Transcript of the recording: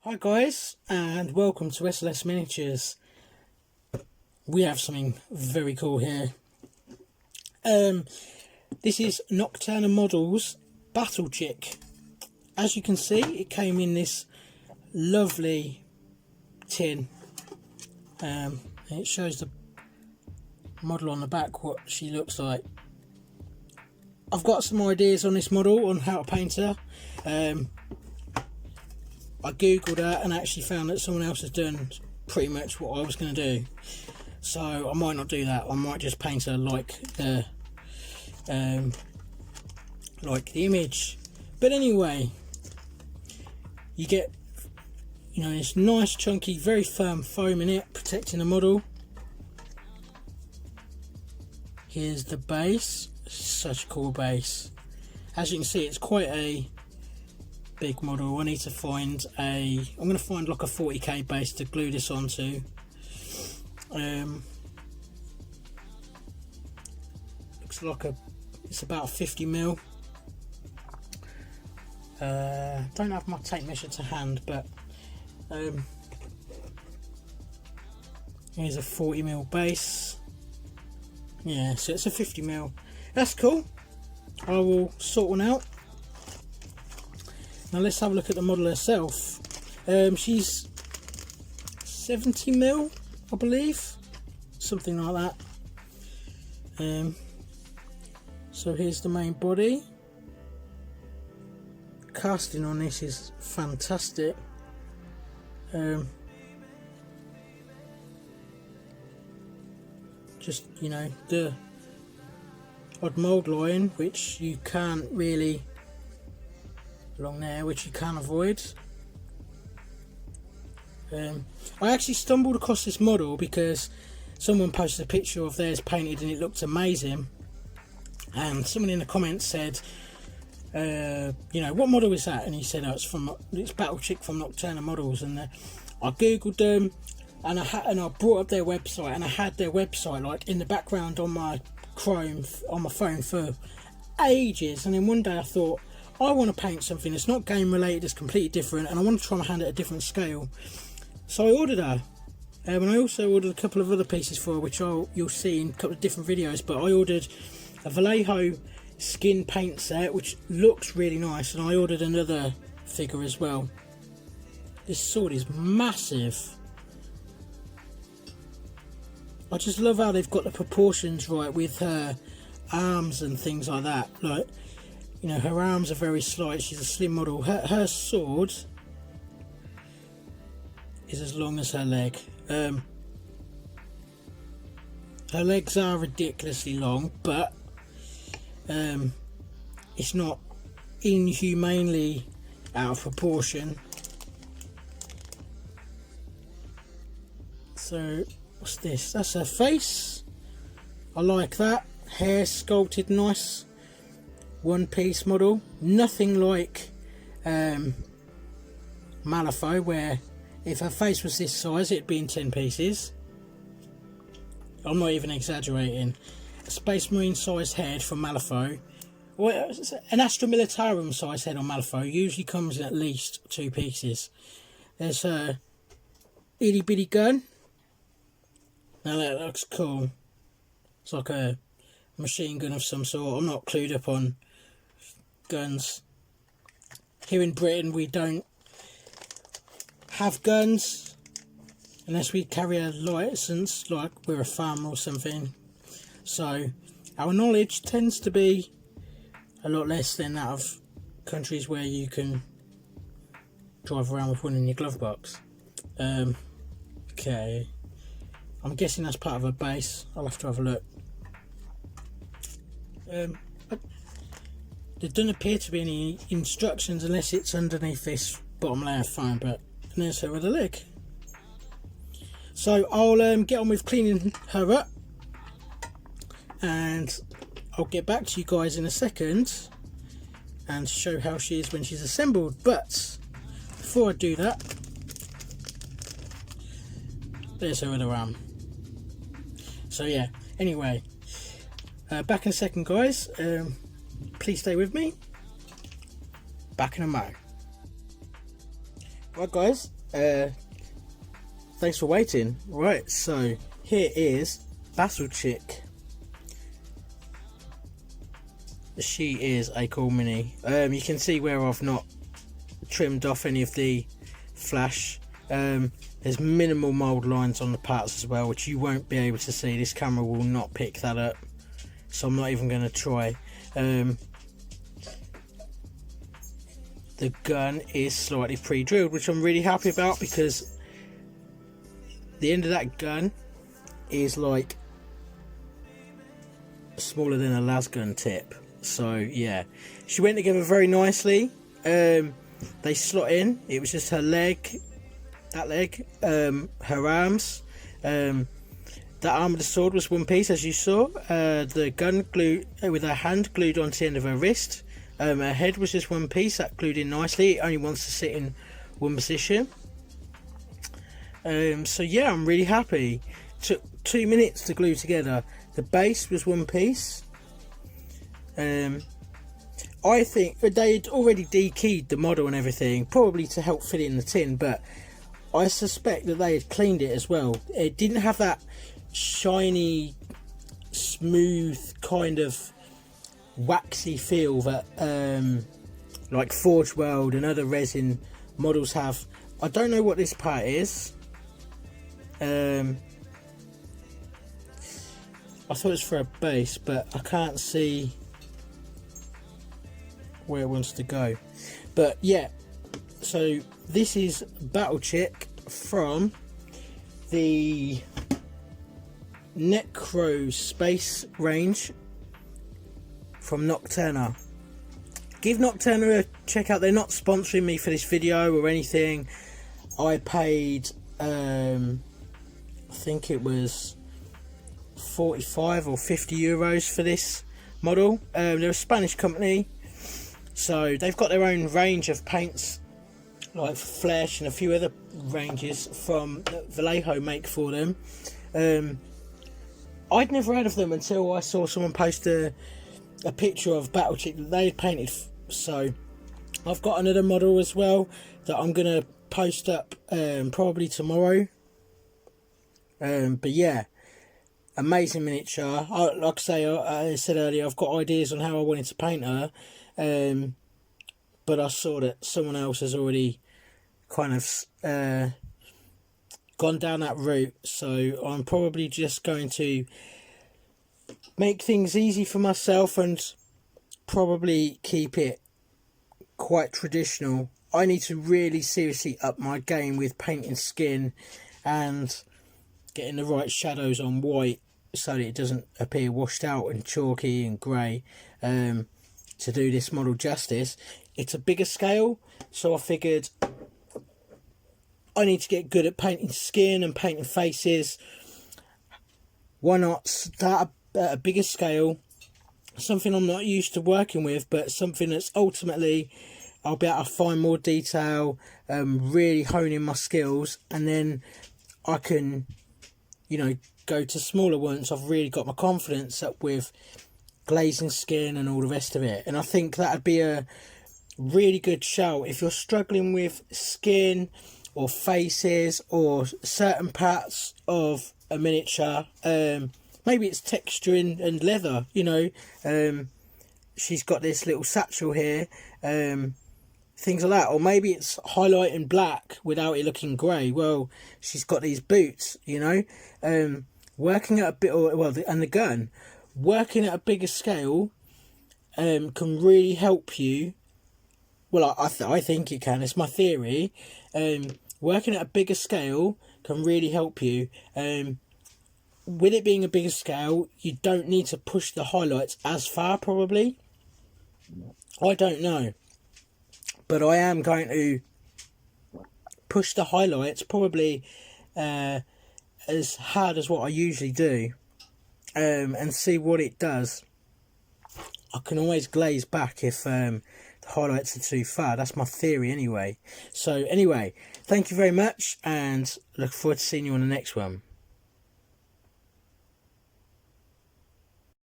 Hi guys, and welcome to SLS Miniatures. We have something very cool here. This is Nocturna Models Battle Chick. As you can see, it came in this lovely tin. It shows the model on the back, what she looks like. I've got some ideas on this model, on how to paint her. I googled her and actually found that someone else has done pretty much what I was going to do, so I might not do that. I might just paint her like the image. But anyway, you get this nice chunky very firm foam in it, protecting the model. Here's the base. Such a cool base. As you can see, it's quite a big model. I need to find I'm going to find like a 40k base to glue this onto. Looks like it's about 50 mil. Don't have my tape measure to hand, but here's a 40 mil base. Yeah, so it's a 50 mil. That's cool. I will sort one out. Now let's have a look at the model herself. She's 70 mil, I believe, something like that. So here's the main body. Casting on this is fantastic. Just the odd mould line, which you can't really along there, which you can avoid. I actually stumbled across this model because someone posted a picture of theirs painted and it looked amazing, and someone in the comments said, what model is that? And he said, oh, it's Battle Chick from Nocturna Models. And I googled them, and I brought up their website, and I had their website like in the background on my Chrome on my phone for ages. And then one day I thought, I want to paint something that's not game related, it's completely different, and I want to try my hand at a different scale. So I ordered her, and I also ordered a couple of other pieces for her, which you'll see in a couple of different videos. But I ordered a Vallejo skin paint set, which looks really nice, and I ordered another figure as well. This sword is massive. I just love how they've got the proportions right with her arms and things like that. Like, her arms are very slight. She's a slim model. Her sword is as long as her leg. Her legs are ridiculously long, but it's not inhumanely out of proportion. So what's this? That's her face. I like that. Hair sculpted nice. One piece model. Nothing like Malifaux, where if her face was this size it'd be in 10 pieces. I'm not even exaggerating. A Space Marine sized head from Malifaux, or an Astra Militarum sized head on Malifaux, usually comes in at least 2 pieces. There's her itty bitty gun. Now that looks cool. It's like a machine gun of some sort. I'm not clued up on guns. Here in Britain we don't have guns unless we carry a license, like we're a farmer or something. So our knowledge tends to be a lot less than that of countries where you can drive around with one in your glove box. Okay, I'm guessing that's part of a base. I'll have to have a look. There doesn't appear to be any instructions unless it's underneath this bottom layer foam, but and there's her with a leg. So I'll get on with cleaning her up, and I'll get back to you guys in a second and show how she is when she's assembled. But before I do that, there's her other arm. So yeah, anyway, back in a second guys. Please stay with me. Back in a mo. Right guys, thanks for waiting. Right, so here is Battle Chick. She is a cool mini. You can see where I've not trimmed off any of the flash. There's minimal mould lines on the parts as well, which you won't be able to see. This camera will not pick that up, so I'm not even going to try. The gun is slightly pre-drilled, which I'm really happy about, because the end of that gun is like smaller than a las gun tip. So yeah, she went together very nicely. They slot in. It was just her leg, that leg, her arms. That arm of the sword was one piece, as you saw. The gun glued with her hand glued onto the end of her wrist. Her head was just one piece, that glued in nicely. It only wants to sit in one position. So yeah, I'm really happy. Took 2 minutes to glue together. The base was one piece. I think they'd already dekeyed the model and everything, probably to help fit in the tin, but I suspect that they had cleaned it as well. It didn't have that shiny, smooth, kind of waxy feel that like Forge World and other resin models have. I don't know what this part is. I thought it was for a base, but I can't see where it wants to go. But yeah, so this is Battle Chick from the Necro Space range from Nocturna. Give Nocturna a check out. They're not sponsoring me for this video or anything. I paid I think it was 45 or 50 euros for this model. They're a Spanish company, so they've got their own range of paints like Flesh and a few other ranges from Vallejo make for them. I'd never heard of them until I saw someone post a picture of Battle Chick that they had painted. So I've got another model as well that I'm gonna post up probably tomorrow. But yeah, amazing miniature. Like I said earlier, I've got ideas on how I wanted to paint her, but I saw that someone else has already kind of gone down that route, so I'm probably just going to make things easy for myself and probably keep it quite traditional. I need to really seriously up my game with painting skin and getting the right shadows on white so that it doesn't appear washed out and chalky and grey, to do this model justice. It's a bigger scale, so I figured I need to get good at painting skin and painting faces. Why not start at a bigger scale, something I'm not used to working with, but something that's ultimately I'll be able to find more detail, really hone in my skills, and then I can, you know, go to smaller ones. I've really got my confidence up with glazing skin and all the rest of it, and I think that'd be a really good shout if you're struggling with skin or faces or certain parts of a miniature. Maybe it's texturing and leather, you know. She's got this little satchel here, things like that. Or maybe it's highlighting black without it looking grey. Well, she's got these boots, you know. Working at a bit, and the gun, working at a bigger scale can really help you. Well, I think it can. It's my theory. Working at a bigger scale can really help you. With it being a bigger scale, you don't need to push the highlights as far, probably. I don't know. But I am going to push the highlights probably as hard as what I usually do, and see what it does. I can always glaze back if the highlights are too far. That's my theory anyway. So anyway, thank you very much, and look forward to seeing you on the next one.